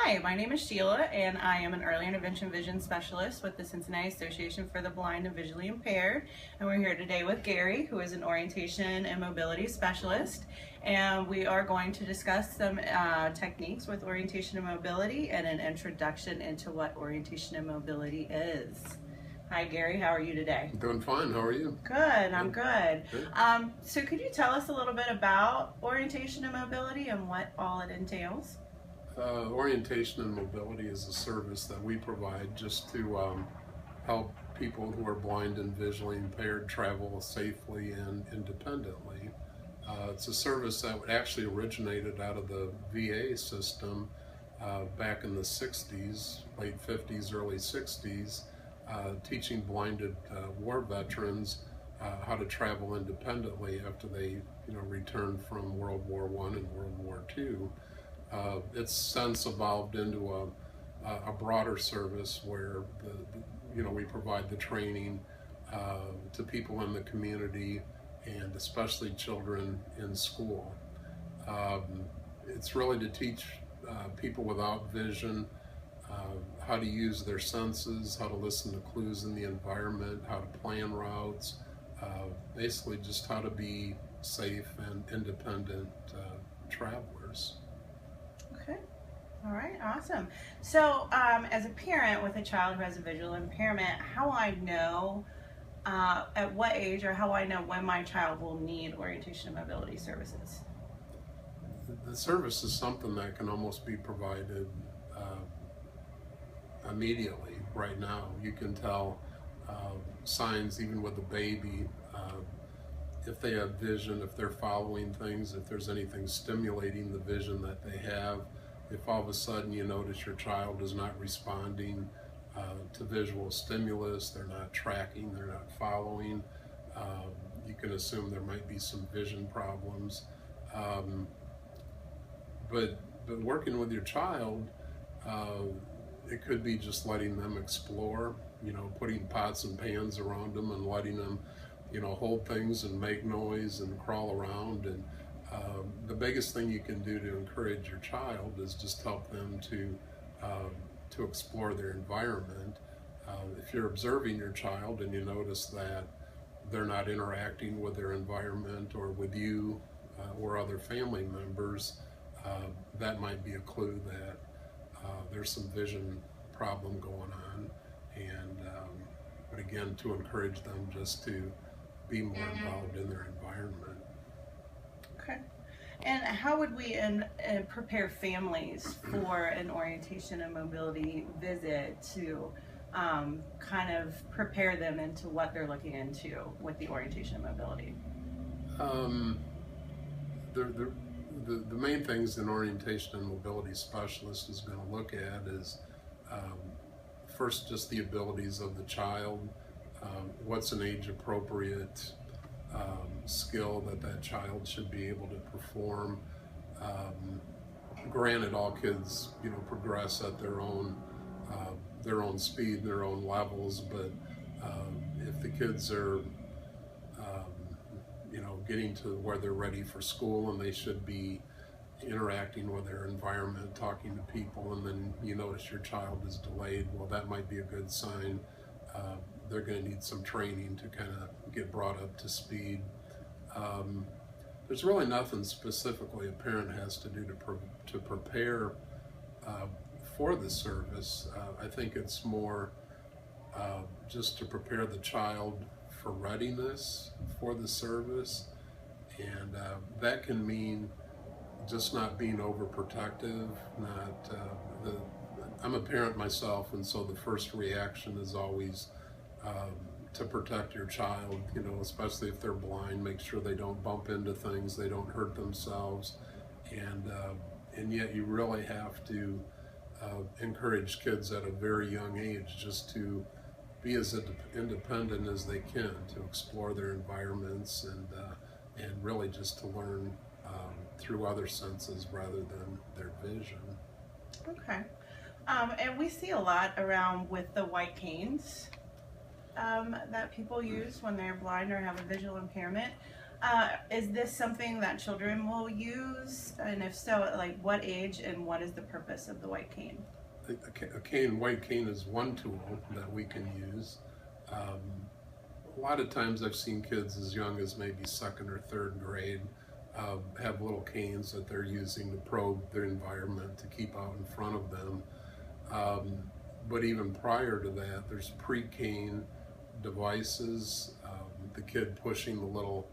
Hi, my name is Sheila, and I am an early intervention vision specialist with the Cincinnati Association for the Blind and Visually Impaired. And we're here today with Gary, who is an orientation and mobility specialist. And we are going to discuss some techniques with orientation and mobility and an introduction into what orientation and mobility is. Hi, Gary. How are you today? I'm doing fine. How are you? Good. I'm good. So could you tell us a little bit about orientation and mobility and what all it entails? Orientation and mobility is a service that we provide just to help people who are blind and visually impaired travel safely and independently. It's a service that actually originated out of the VA system back in the 60s, late 50s, early 60s, teaching blinded war veterans how to travel independently after they returned from World War I and World War II. It's since evolved into a broader service where we provide the training to people in the community and especially children in school. It's really to teach people without vision how to use their senses, how to listen to clues in the environment, how to plan routes, basically just how to be safe and independent travelers. Okay. All right. Awesome. So, as a parent with a child who has a visual impairment, how will I know at what age, or how will I know when my child will need orientation and mobility services? The service is something that can almost be provided immediately. Right now, you can tell signs even with a baby. If they have vision, if they're following things, if there's anything stimulating the vision that they have, if all of a sudden you notice your child is not responding to visual stimulus, they're not tracking, they're not following, you can assume there might be some vision problems. But working with your child, it could be just letting them explore, putting pots and pans around them and letting them hold things and make noise and crawl around. And the biggest thing you can do to encourage your child is just help them to explore their environment. If you're observing your child and you notice that they're not interacting with their environment or with you or other family members, that might be a clue that there's some vision problem going on. And but again, to encourage them just to be more involved in their environment. Okay. And how would we prepare families for an orientation and mobility visit to kind of prepare them into what they're looking into with the orientation and mobility? The main things an orientation and mobility specialist is going to look at is first just the abilities of the child. What's an age-appropriate skill that child should be able to perform. Granted, all kids progress at their own speed, their own levels, but if the kids are getting to where they're ready for school and they should be interacting with their environment, talking to people, and then you notice your child is delayed, well, that might be a good sign. They're going to need some training to kind of get brought up to speed. There's really nothing specifically a parent has to do to prepare for the service. I think it's more just to prepare the child for readiness for the service, and that can mean just not being overprotective. I'm a parent myself, and so the first reaction is always to protect your child, especially if they're blind. Make sure they don't bump into things, they don't hurt themselves, and yet you really have to encourage kids at a very young age just to be as independent as they can, to explore their environments and really just to learn through other senses rather than their vision. Okay. And we see a lot around with the white canes that people use when they're blind or have a visual impairment. Is this something that children will use? And if so, like what age and what is the purpose of the white cane? White cane is one tool that we can use. A lot of times I've seen kids as young as maybe second or third grade have little canes that they're using to probe their environment, to keep out in front of them. But even prior to that, there's pre-cane devices. The kid pushing the little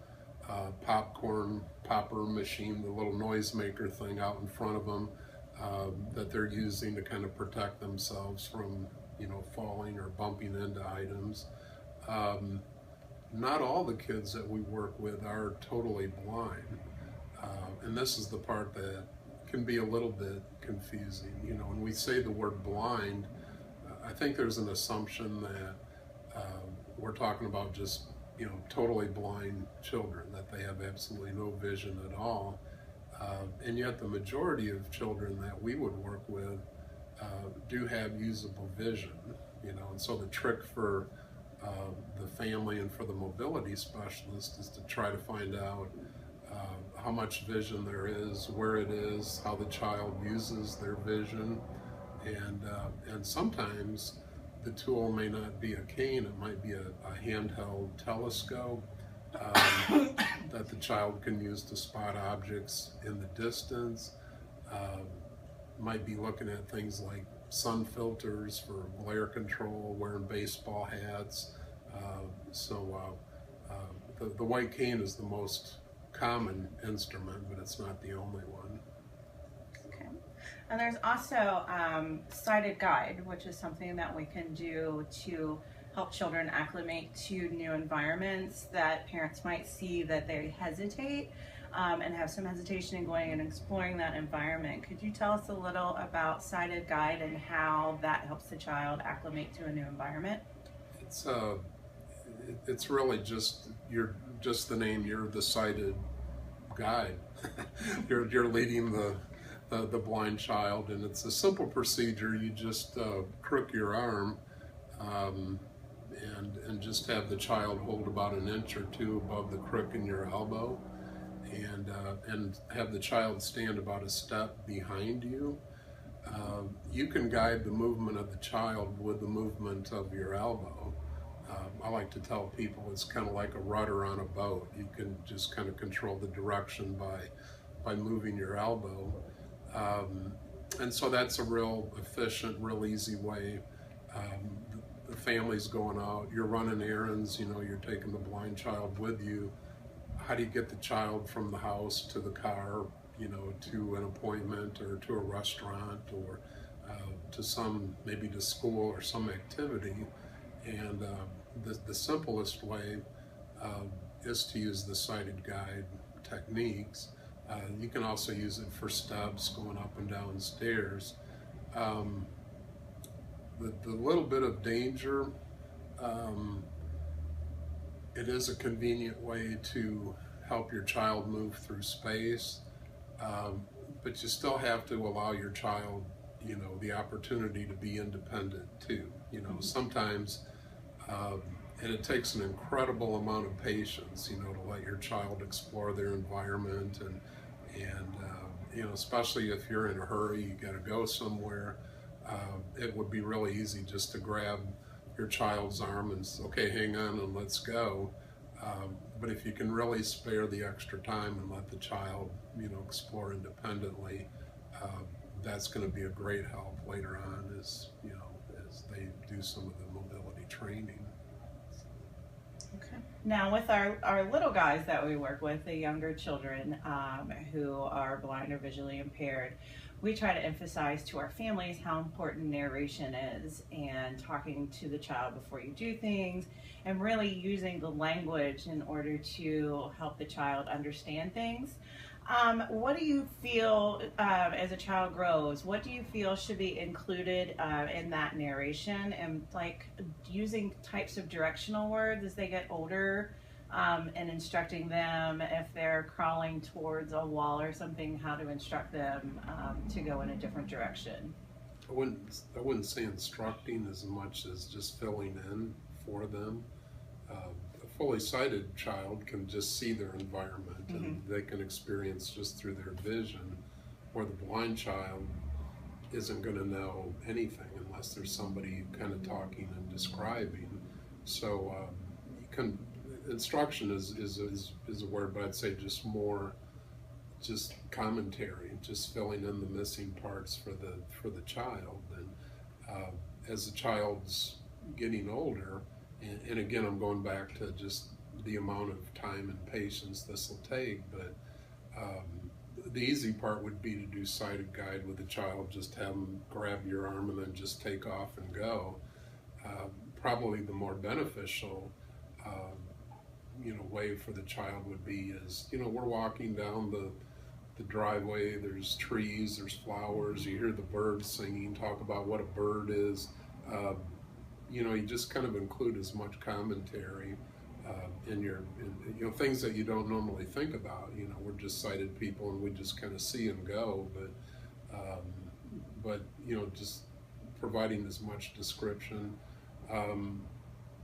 popcorn popper machine, the little noisemaker thing out in front of them that they're using to kind of protect themselves from, falling or bumping into items. Not all the kids that we work with are totally blind. And this is the part that can be a little bit confusing. When we say the word blind, I think there's an assumption that we're talking about just, totally blind children, that they have absolutely no vision at all. And yet the majority of children that we would work with do have usable vision, and so the trick for the family and for the mobility specialist is to try to find out how much vision there is, where it is, how the child uses their vision, and sometimes the tool may not be a cane, it might be a handheld telescope that the child can use to spot objects in the distance. Might be looking at things like sun filters for glare control, wearing baseball hats. The white cane is the most common instrument, but it's not the only one. Okay. And there's also sighted guide, which is something that we can do to help children acclimate to new environments that parents might see that they hesitate and have some hesitation in going and exploring that environment. Could you tell us a little about sighted guide and how that helps the child acclimate to a new environment? It's really just the name. You're the sighted guide. you're leading the blind child, and it's a simple procedure. You just crook your arm and just have the child hold about an inch or two above the crook in your elbow, and have the child stand about a step behind you. You can guide the movement of the child with the movement of your elbow. I like to tell people it's kind of like a rudder on a boat. You can just kind of control the direction by moving your elbow. And so that's a real efficient, real easy way. The family's going out, you're running errands, you're taking the blind child with you. How do you get the child from the house to the car, to an appointment or to a restaurant or maybe to school or some activity? And the simplest way is to use the sighted guide techniques. You can also use it for steps going up and down stairs. The little bit of danger, it is a convenient way to help your child move through space, but you still have to allow your child, the opportunity to be independent too. Sometimes, and it takes an incredible amount of patience, to let your child explore their environment, and especially if you're in a hurry, you got to go somewhere. It would be really easy just to grab your child's arm and say, okay, hang on and let's go. But if you can really spare the extra time and let the child, explore independently, that's going to be a great help later on as they do some of the mobility training. Okay. Now with our little guys that we work with, the younger children who are blind or visually impaired, we try to emphasize to our families how important narration is, and talking to the child before you do things, and really using the language in order to help the child understand things. What do you feel as a child grows? What do you feel should be included in that narration, and like using types of directional words as they get older, and instructing them if they're crawling towards a wall or something, how to instruct them to go in a different direction? I wouldn't say instructing as much as just filling in for them. fully sighted child can just see their environment and they can experience just through their vision, where the blind child isn't going to know anything unless there's somebody kind of talking and describing. So instruction is a word, but I'd say just more, just commentary, just filling in the missing parts for the child. And as the child's getting older, and again, I'm going back to just the amount of time and patience this will take, but the easy part would be to do sighted guide with the child, just have them grab your arm and then just take off and go. Probably the more beneficial way for the child would be is, we're walking down the driveway, there's trees, there's flowers, you hear the birds singing, talk about what a bird is. You just kind of include as much commentary in things that you don't normally think about. We're just sighted people and we just kind of see and go, but just providing as much description.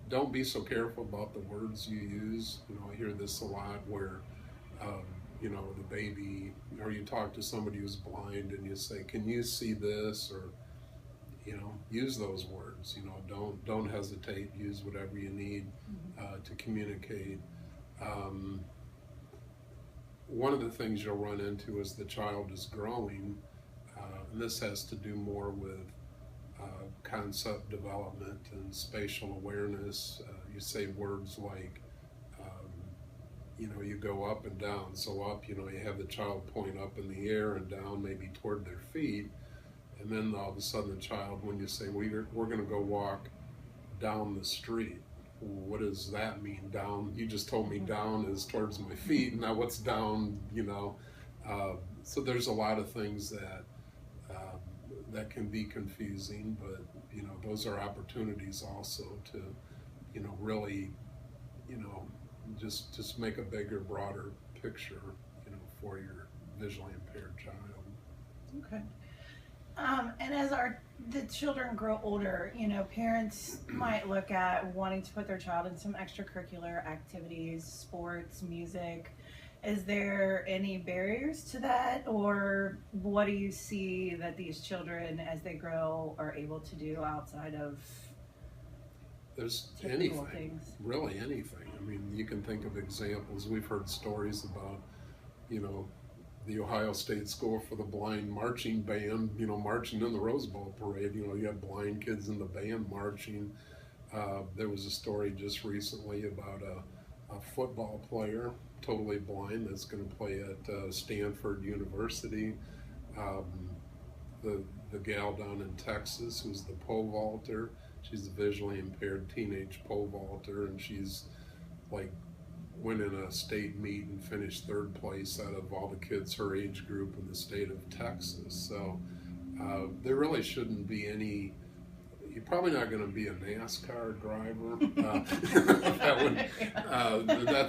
Don't be so careful about the words you use. I hear this a lot where the baby, or you talk to somebody who's blind and you say, can you see this? Or use those words. Don't hesitate. Use whatever you need to communicate. One of the things you'll run into as the child is growing, and this has to do more with concept development and spatial awareness. You say words like, you go up and down. So up, you have the child point up in the air, and down maybe toward their feet. And then all of a sudden the child, when you say, we're going to go walk down the street, what does that mean? Down, you just told me down is towards my feet. Now what's down, so there's a lot of things that can be confusing, but those are opportunities also to really just make a bigger, broader picture for your visually impaired child. Okay. And as the children grow older, parents might look at wanting to put their child in some extracurricular activities, sports, music. Is there any barriers to that, or what do you see that these children, as they grow, are able to do outside of There's typical anything, things? really anything. I mean, you can think of examples. We've heard stories about, the Ohio State School for the Blind marching band, marching in the Rose Bowl parade. You had blind kids in the band marching. There was a story just recently about a football player, totally blind, that's going to play at Stanford University. The gal down in Texas who's the pole vaulter, she's a visually impaired teenage pole vaulter, and she's went in a state meet and finished third place out of all the kids her age group in the state of Texas. So there really shouldn't be any. You're probably not going to be a NASCAR driver.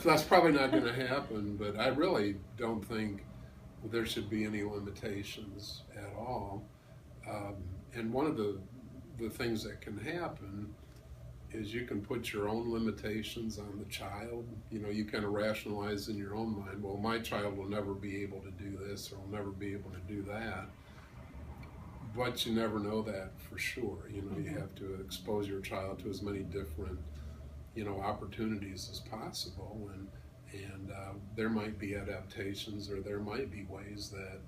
That's probably not going to happen. But I really don't think there should be any limitations at all. And one of the things that can happen is you can put your own limitations on the child. You kind of rationalize in your own mind, well, my child will never be able to do this or will never be able to do that. But you never know that for sure. You have to expose your child to as many different, opportunities as possible. And there might be adaptations, or there might be ways that,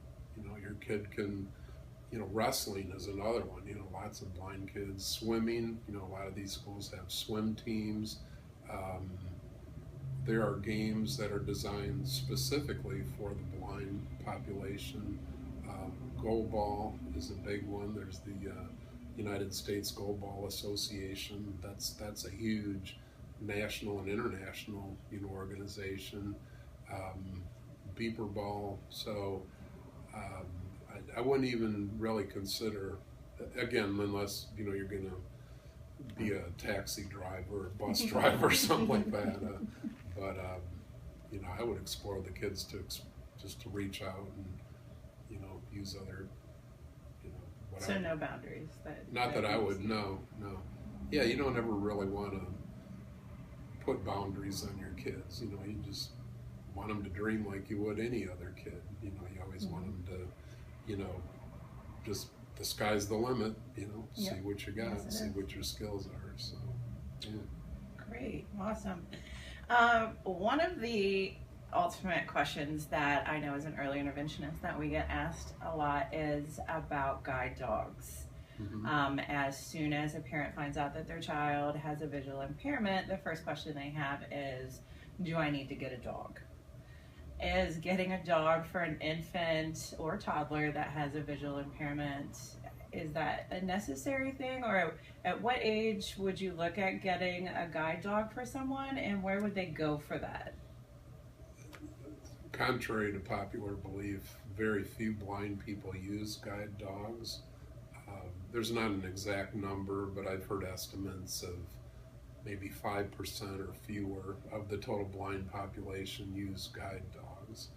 your kid can, wrestling is another one. Lots of blind kids. Swimming, a lot of these schools have swim teams. There are games that are designed specifically for the blind population. Goalball is a big one. There's the United States Goalball Association. That's a huge national and international organization. Beeper ball. So I wouldn't even really consider, again, unless you're going to be a taxi driver, a bus driver, or something like that. But I would explore the kids just to reach out and use other whatever. So no boundaries. Not that I would. No. Yeah, you don't ever really want to put boundaries on your kids. You know, you just want them to dream like you would any other kid. You know, you always want them to, you know, just the sky's the limit. You know, see what you got, Yes, see what your skills are. So, yeah. Great, awesome. One of the ultimate questions that I know as an early interventionist that we get asked a lot is about guide dogs. As soon as a parent finds out that their child has a visual impairment, the first question they have is, do I need to get a dog? Is getting a dog for an infant or toddler that has a visual impairment, is that a necessary thing? Or at what age would you look at getting a guide dog for someone, and where would they go for that? Contrary to popular belief, very few blind people use guide dogs. There's not an exact number, but I've heard estimates of maybe 5% or fewer of the total blind population use guide dogs.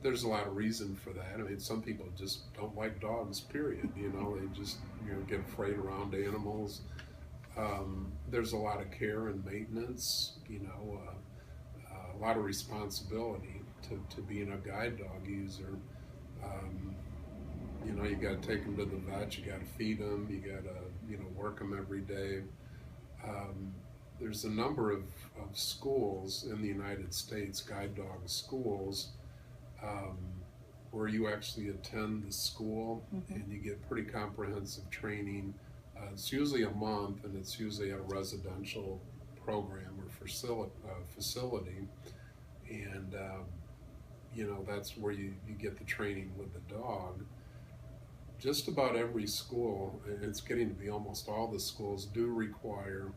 There's a lot of reason for that. I mean, some people just don't like dogs, period. You know, they just, you know, get afraid around animals. There's a lot of care and maintenance, you know, a lot of responsibility to being a guide dog user. You know, you got to take them to the vet, you got to feed them, you got to, you know, work them every day. There's a number of schools in the United States, guide dog schools, where you actually attend the school and you get pretty comprehensive training. It's usually a month, and it's usually a residential program or facility. And, you know, that's where you get the training with the dog. Just about every school, and it's getting to be almost all the schools, do require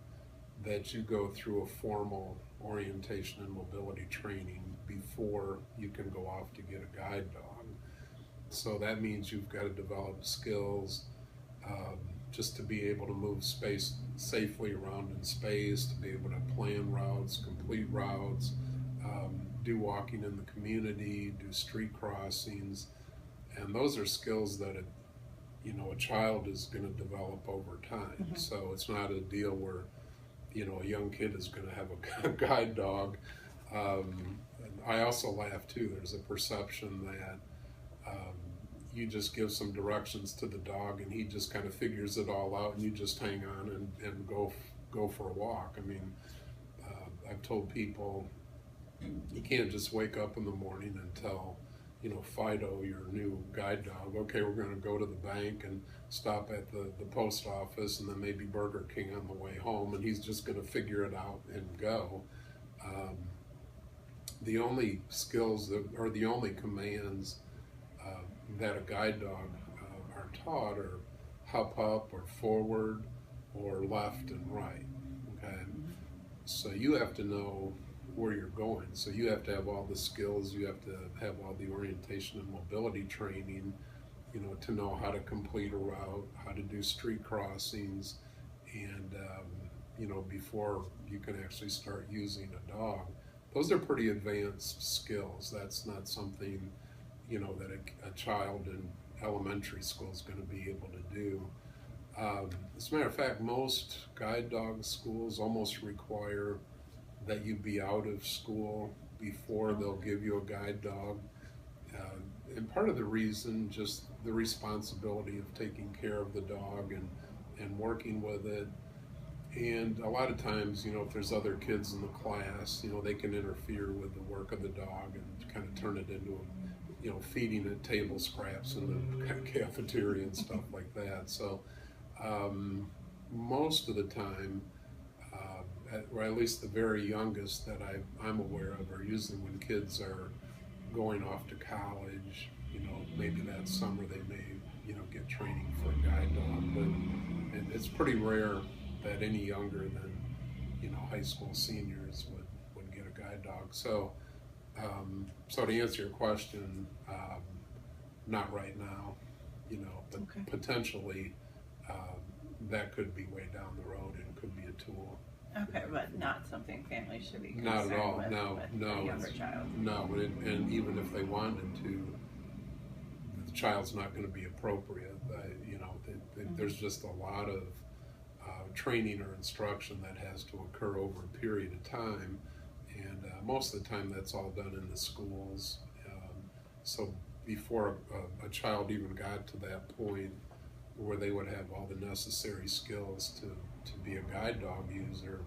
that you go through a formal orientation and mobility training before you can go off to get a guide dog. So that means you've got to develop skills just to be able to move safely around in space, to be able to plan routes, complete routes, do walking in the community, do street crossings. And those are skills that a child is going to develop over time. So it's not a deal where, you know, a young kid is going to have a guide dog. And I also laugh too. There's a perception that you just give some directions to the dog and he just kind of figures it all out, and you just hang on and go for a walk. I mean, I've told people you can't just wake up in the morning and tell, you know, Fido, your new guide dog, okay, we're going to go to the bank and stop at the post office and then maybe Burger King on the way home, and he's just going to figure it out and go. The only skills or the only commands that a guide dog are taught are hop up or forward or left and right, okay? So you have to know where you're going. So you have to have all the skills, you have to have all the orientation and mobility training, you know, to know how to complete a route, how to do street crossings, and, you know, before you can actually start using a dog. Those are pretty advanced skills. That's not something, you know, that a child in elementary school is going to be able to do. As a matter of fact, most guide dog schools almost require that you be out of school before they'll give you a guide dog. And part of the reason, just the responsibility of taking care of the dog and working with it. And a lot of times, you know, if there's other kids in the class, you know, they can interfere with the work of the dog and kind of turn it into, you know, feeding it table scraps in the cafeteria and stuff like that. So most of the time, or at least the very youngest that I'm aware of, are usually when kids are going off to college. You know, maybe that summer they may, you know, get training for a guide dog, but it's pretty rare that any younger than, you know, high school seniors would get a guide dog. So, so to answer your question, not right now, you know, but potentially that could be way down the road and could be a tool. Okay, but not something families should be concerned not at all. with, No, with a younger child. No, and even if they wanted to, the child's not going to be appropriate. You know, there's just a lot of training or instruction that has to occur over a period of time, and most of the time that's all done in the schools. So before a child even got to that point where they would have all the necessary skills to be a guide dog user,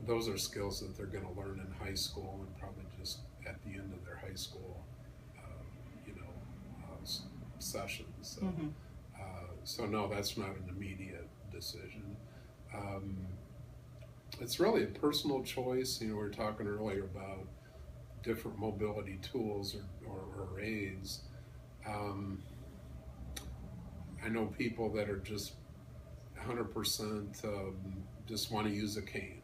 those are skills that they're going to learn in high school and probably just at the end of their high school, sessions. So, so no, that's not an immediate decision. It's really a personal choice. We were talking earlier about different mobility tools or aids. I know people that are just 100% just want to use a cane.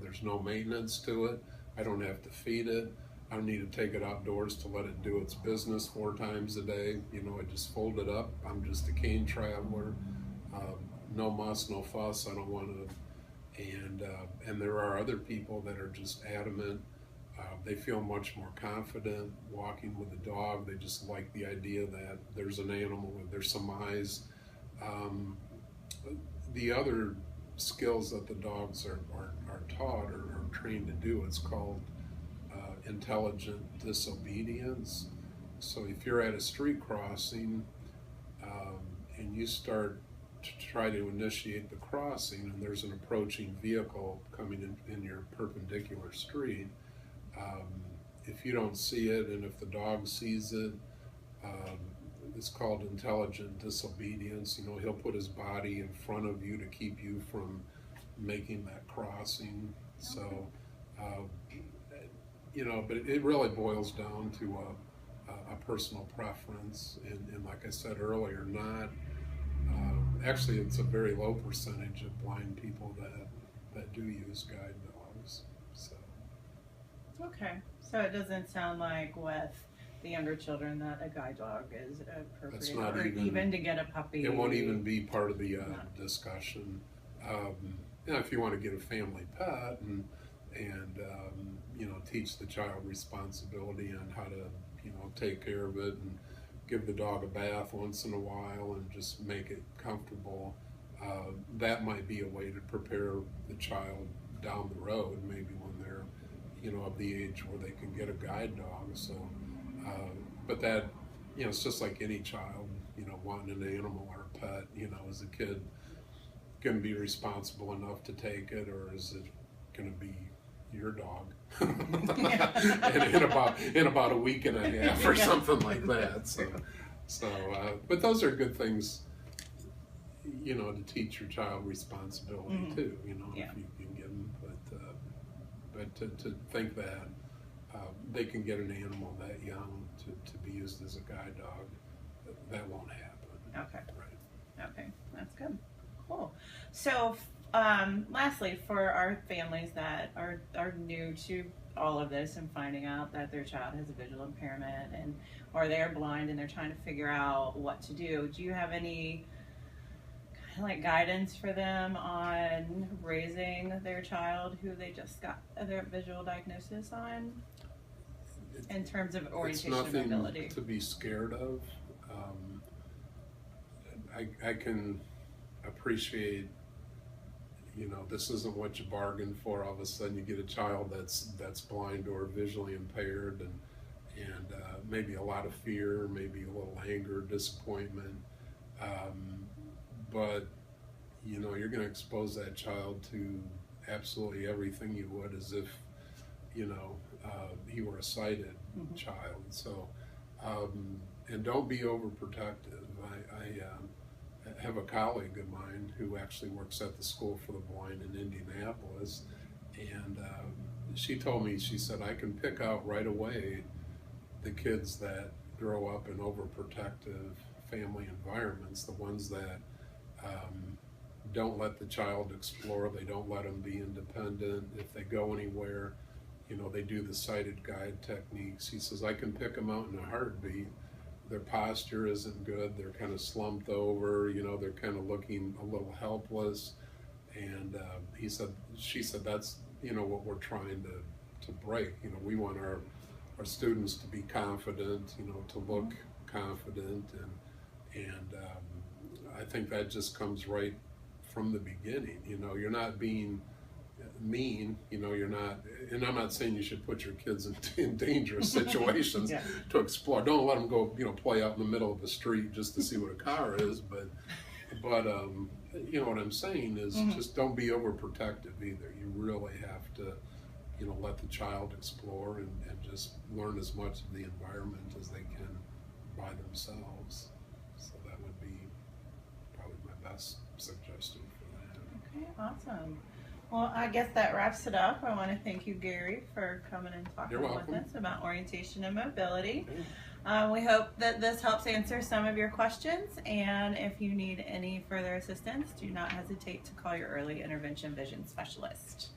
There's no maintenance to it. I don't have to feed it. I don't need to take it outdoors to let it do its business 4 times a day. I just fold it up. I'm just a cane traveler. No muss, no fuss. I don't want to. And there are other people that are just adamant. They feel much more confident walking with a dog. They just like the idea that there's an animal, there's some eyes. The other skills that the dogs are taught or are trained to do, it's called intelligent disobedience. So if you're at a street crossing and you start to try to initiate the crossing and there's an approaching vehicle coming in your perpendicular street, if you don't see it and if the dog sees it, it's called intelligent disobedience. He'll put his body in front of you to keep you from making that crossing. So, but it really boils down to a personal preference. And like I said earlier, not actually, it's a very low percentage of blind people that do use guide dogs. So. Okay, so it doesn't sound like with the younger children that a guide dog is appropriate, That's not or even to get a puppy. It won't even be part of the discussion. If you want to get a family pet and teach the child responsibility on how to take care of it and give the dog a bath once in a while and just make it comfortable, that might be a way to prepare the child down the road, maybe when they're of the age where they can get a guide dog. So but that it's just like any child wanting an animal or a pet. Is a kid going to be responsible enough to take it, or is it going to be your dog in about a week and a half or something like that? So but those are good things to teach your child responsibility too, if you can give them, but to think that they can get an animal that young to be used as a guide dog, that won't happen. Okay. Right. Okay, that's good. Cool. So, lastly, for our families that are new to all of this and finding out that their child has a visual impairment or they're blind and they're trying to figure out what to do you have any kind of like guidance for them on raising their child who they just got their visual diagnosis on, in terms of orientation and mobility? It's nothing to be scared of. I can appreciate, this isn't what you bargained for. All of a sudden you get a child that's blind or visually impaired, and maybe a lot of fear, maybe a little anger, disappointment. But you're going to expose that child to absolutely everything you would as if he were a sighted child. So and don't be overprotective. I have a colleague of mine who actually works at the School for the Blind in Indianapolis, and she told me, she said, I can pick out right away the kids that grow up in overprotective family environments, the ones that don't let the child explore, they don't let them be independent. If they go anywhere, they do the sighted guide techniques. He says, I can pick them out in a heartbeat. Their posture isn't good, they're kind of slumped over, they're kind of looking a little helpless. And she said, that's, what we're trying to break. We want our students to be confident, to look confident, and I think that just comes right from the beginning. You know, you're not being mean, you know, you're not, and I'm not saying you should put your kids in dangerous situations Yeah. to explore. Don't let them go, you know, play out in the middle of the street just to see what a car is, but you know what I'm saying is just don't be overprotective either. You really have to, you know, let the child explore and just learn as much of the environment as they can by themselves. So that would be probably my best suggestion for that. Okay, awesome. Well, I guess that wraps it up. I want to thank you, Gary, for coming and talking You're with welcome. us about orientation and mobility. We hope that this helps answer some of your questions, and if you need any further assistance, do not hesitate to call your early intervention vision specialist.